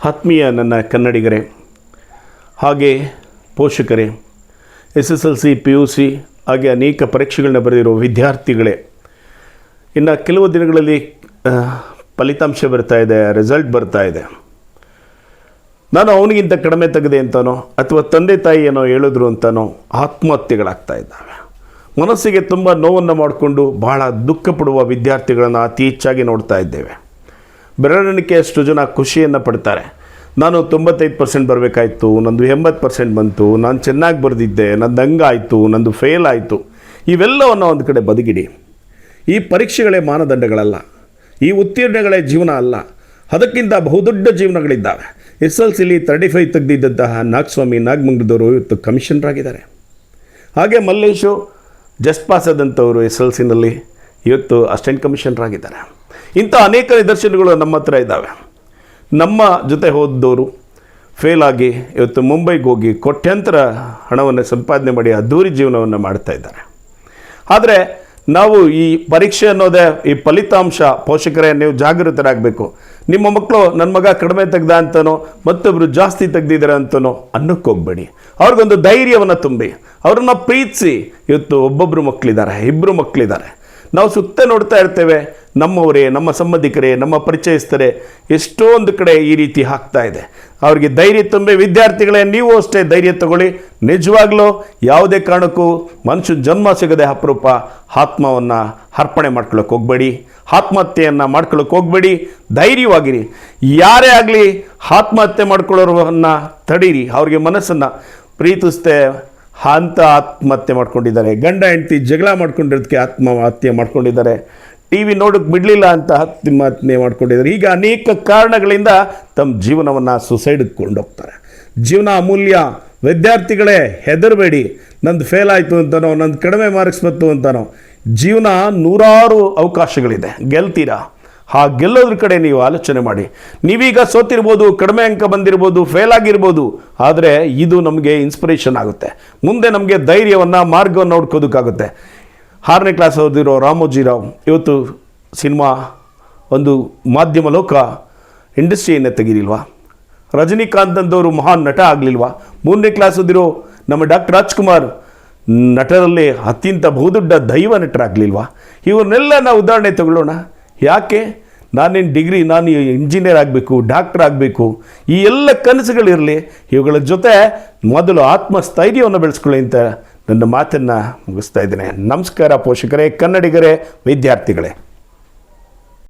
ಆತ್ಮೀಯ ನನ್ನ ಕನ್ನಡಿಗರೇ, ಹಾಗೆ ಪೋಷಕರೇ, SSLC PUC ಹಾಗೆ ಅನೇಕ ಪರೀಕ್ಷೆಗಳನ್ನ ಬರೆದಿರೋ ವಿದ್ಯಾರ್ಥಿಗಳೇ, ಇನ್ನು ಕೆಲವು ದಿನಗಳಲ್ಲಿ ಫಲಿತಾಂಶ ಬರ್ತಾ ಇದೆ, ರಿಸಲ್ಟ್ ಬರ್ತಾ ಇದೆ. ನಾನು ಅವನಿಗಿಂತ ಕಡಿಮೆ ತೆಗೆದೆ ಅಂತನೋ ಅಥವಾ ತಂದೆ ತಾಯಿ ಏನೋ ಹೇಳಿದ್ರು ಅಂತನೋ ಆತ್ಮಹತ್ಯೆಗಳಾಗ್ತಾ ಇದ್ದಾವೆ. ಮನಸ್ಸಿಗೆ ತುಂಬ ನೋವನ್ನು ಮಾಡಿಕೊಂಡು ಬಹಳ ದುಃಖ ಪಡುವ ವಿದ್ಯಾರ್ಥಿಗಳನ್ನು ಅತಿ ಹೆಚ್ಚಾಗಿ ನೋಡ್ತಾ ಇದ್ದೇವೆ. ಬೆರಳೆಣಿಕೆಯಷ್ಟು ಜನ ಖುಷಿಯನ್ನು ಪಡ್ತಾರೆ. ನಾನು 95% ಬರಬೇಕಾಯ್ತು, ನಂದು 80% ಬಂತು, ನಾನು ಚೆನ್ನಾಗಿ ಬರೆದಿದ್ದೆ, ನಂದು ಹಂಗಾಯಿತು, ನಂದು ಫೇಲ್ ಆಯಿತು. ಇವೆಲ್ಲವನ್ನು ಒಂದು ಕಡೆ ಬದಿಗಿಡಿ. ಈ ಪರೀಕ್ಷೆಗಳೇ ಮಾನದಂಡಗಳಲ್ಲ, ಈ ಉತ್ತೀರ್ಣಗಳೇ ಜೀವನ ಅಲ್ಲ. ಅದಕ್ಕಿಂತ ಬಹುದೊಡ್ಡ ಜೀವನಗಳಿದ್ದಾವೆ. SSLCಲಿ 35 ತೆಗೆದಿದ್ದಂತಹ ನಾಗಸ್ವಾಮಿ ನಾಗಮಂಗಲದವರು ಇವತ್ತು ಕಮಿಷನರಾಗಿದ್ದಾರೆ. ಹಾಗೆ ಮಲ್ಲೇಶು ಜಸ್ಟ್ ಪಾಸ್ ಆದಂಥವರು SSLCನಲ್ಲಿ ಇವತ್ತು ಅಸಿಸ್ಟೆಂಟ್ ಕಮಿಷನರಾಗಿದ್ದಾರೆ. ಇಂಥ ಅನೇಕ ನಿದರ್ಶನಗಳು ನಮ್ಮ ಹತ್ರ ಇದ್ದಾವೆ. ನಮ್ಮ ಜೊತೆ ಹೋದವರು ಫೇಲ್ ಆಗಿ ಇವತ್ತು ಮುಂಬೈಗೆ ಹೋಗಿ ಕೋಟ್ಯಾಂತರ ಹಣವನ್ನು ಸಂಪಾದನೆ ಮಾಡಿ ಅದ್ದೂರಿ ಜೀವನವನ್ನು ಮಾಡ್ತಾ ಇದ್ದಾರೆ. ಆದರೆ ನಾವು ಈ ಪರೀಕ್ಷೆ ಅನ್ನೋದೇ, ಈ ಫಲಿತಾಂಶ, ಪೋಷಕರೇ ನೀವು ಜಾಗೃತರಾಗಬೇಕು. ನಿಮ್ಮ ಮಕ್ಕಳು ನನ್ನ ಮಗ ಕಡಿಮೆ ತೆಗ್ದ ಅಂತನೋ ಮತ್ತೊಬ್ಬರು ಜಾಸ್ತಿ ತೆಗ್ದಿದ್ದಾರೆ ಅಂತನೋ ಅನ್ನಕ್ಕೆ ಹೋಗಬೇಡಿ. ಅವ್ರಿಗೊಂದು ಧೈರ್ಯವನ್ನು ತುಂಬಿ, ಅವ್ರನ್ನ ಪ್ರೀತಿಸಿ. ಇವತ್ತು ಒಬ್ಬೊಬ್ಬರು ಮಕ್ಕಳಿದ್ದಾರೆ, ಇಬ್ಬರು ಮಕ್ಕಳಿದ್ದಾರೆ. ನಾವು ಸುತ್ತ ನೋಡ್ತಾ ಇರ್ತೇವೆ, ನಮ್ಮವರೇ, ನಮ್ಮ ಸಂಬಂಧಿಕರೇ, ನಮ್ಮ ಪರಿಚಯಿಸ್ತರೇ ಎಷ್ಟೊಂದು ಕಡೆ ಈ ರೀತಿ ಆಗ್ತಾ ಇದೆ. ಅವ್ರಿಗೆ ಧೈರ್ಯ ತುಂಬಿ. ವಿದ್ಯಾರ್ಥಿಗಳೇ, ನೀವು ಅಷ್ಟೇ ಧೈರ್ಯ ತಗೊಳ್ಳಿ. ನಿಜವಾಗ್ಲೂ ಯಾವುದೇ ಕಾರಣಕ್ಕೂ ಮನುಷ್ಯ ಜನ್ಮ ಸಿಗದೆ ಅಪರೂಪ. ಆತ್ಮವನ್ನು ಅರ್ಪಣೆ ಮಾಡ್ಕೊಳ್ಳೋಕೆ ಹೋಗಬೇಡಿ, ಆತ್ಮಹತ್ಯೆಯನ್ನು ಮಾಡ್ಕೊಳ್ಳೋಕೆ ಹೋಗಬೇಡಿ. ಧೈರ್ಯವಾಗಿರಿ. ಯಾರೇ ಆಗಲಿ ಆತ್ಮಹತ್ಯೆ ಮಾಡ್ಕೊಳ್ಳೋರನ್ನು ತಡೀರಿ. ಅವ್ರಿಗೆ ಮನಸ್ಸನ್ನು ಪ್ರೀತಿಸ್ತೆ ಅಂತ ಆತ್ಮಹತ್ಯೆ ಮಾಡ್ಕೊಂಡಿದ್ದಾರೆ. ಗಂಡ ಹೆಂಡತಿ ಜಗಳ ಮಾಡ್ಕೊಂಡಿರೋದಕ್ಕೆ ಆತ್ಮಹತ್ಯೆ ಮಾಡ್ಕೊಂಡಿದ್ದಾರೆ. TV ನೋಡೋಕ್ಕೆ ಬಿಡಲಿಲ್ಲ ಅಂತ ಆತ್ಮಹತ್ಯೆ ಮಾಡ್ಕೊಂಡಿದ್ದಾರೆ. ಈಗ ಅನೇಕ ಕಾರಣಗಳಿಂದ ತಮ್ಮ ಜೀವನವನ್ನು ಸುಸೈಡ್ಗೆ ಕೊಂಡೋಗ್ತಾರೆ. ಜೀವನ ಅಮೂಲ್ಯ. ವಿದ್ಯಾರ್ಥಿಗಳೇ, ಹೆದರಬೇಡಿ. ನಂದು ಫೇಲ್ ಆಯಿತು ಅಂತನೋ, ನಂದು ಕಡಿಮೆ ಮಾರ್ಕ್ಸ್ ಬಂತು ಅಂತನೋ. ಜೀವನ ನೂರಾರು ಅವಕಾಶಗಳಿದೆ, ಗೆಲ್ತೀರಾ. ಆ ಗೆಲ್ಲೋದ್ರ ಕಡೆ ನೀವು ಆಲೋಚನೆ ಮಾಡಿ. ನೀವೀಗ ಸೋತಿರ್ಬೋದು, ಕಡಿಮೆ ಅಂಕ ಬಂದಿರ್ಬೋದು, ಫೇಲ್ ಆಗಿರ್ಬೋದು, ಆದರೆ ಇದು ನಮಗೆ ಇನ್ಸ್ಪಿರೇಷನ್ ಆಗುತ್ತೆ. ಮುಂದೆ ನಮಗೆ ಧೈರ್ಯವನ್ನು, ಮಾರ್ಗವನ್ನು ನೋಡ್ಕೋದಕ್ಕಾಗುತ್ತೆ. 6ನೇ ಕ್ಲಾಸ್ ಓದಿರೋ ರಾಮೋಜಿರಾವ್ ಇವತ್ತು ಸಿನಿಮಾ, ಒಂದು ಮಾಧ್ಯಮ ಲೋಕ ಇಂಡಸ್ಟ್ರಿಯನ್ನು ತೆಗೀರಿಲ್ವಾ? ರಜನಿಕಾಂತ್ ಅಂದವರು ಮಹಾನ್ ನಟ ಆಗಲಿಲ್ವಾ? 3ನೇ ಕ್ಲಾಸ್ ಓದಿರೋ ನಮ್ಮ ಡಾಕ್ಟರ್ ರಾಜ್ಕುಮಾರ್ ನಟರಲ್ಲೇ ಅತ್ಯಂತ ಬಹುದೊಡ್ಡ ದೈವ ನಟರಾಗಲಿಲ್ವಾ? ಇವ್ರನ್ನೆಲ್ಲ ನಾವು ಉದಾಹರಣೆ ತಗೊಳ್ಳೋಣ. ಯಾಕೆ? ನಾನೇನು ಡಿಗ್ರಿ, ನಾನು ಇಂಜಿನಿಯರ್ ಆಗಬೇಕು, ಡಾಕ್ಟರ್ ಆಗಬೇಕು, ಈ ಎಲ್ಲ ಕನಸುಗಳಿರಲಿ. ಇವುಗಳ ಜೊತೆ ಮೊದಲು ಆತ್ಮಸ್ಥೈರ್ಯವನ್ನು ಬೆಳೆಸ್ಕೊಳ್ಳಿ ಅಂತ ನನ್ನ ಮಾತನ್ನು ಮುಗಿಸ್ತಾ ಇದ್ದೇನೆ. ನಮಸ್ಕಾರ ಪೋಷಕರೇ, ಕನ್ನಡಿಗರೇ, ವಿದ್ಯಾರ್ಥಿಗಳೇ.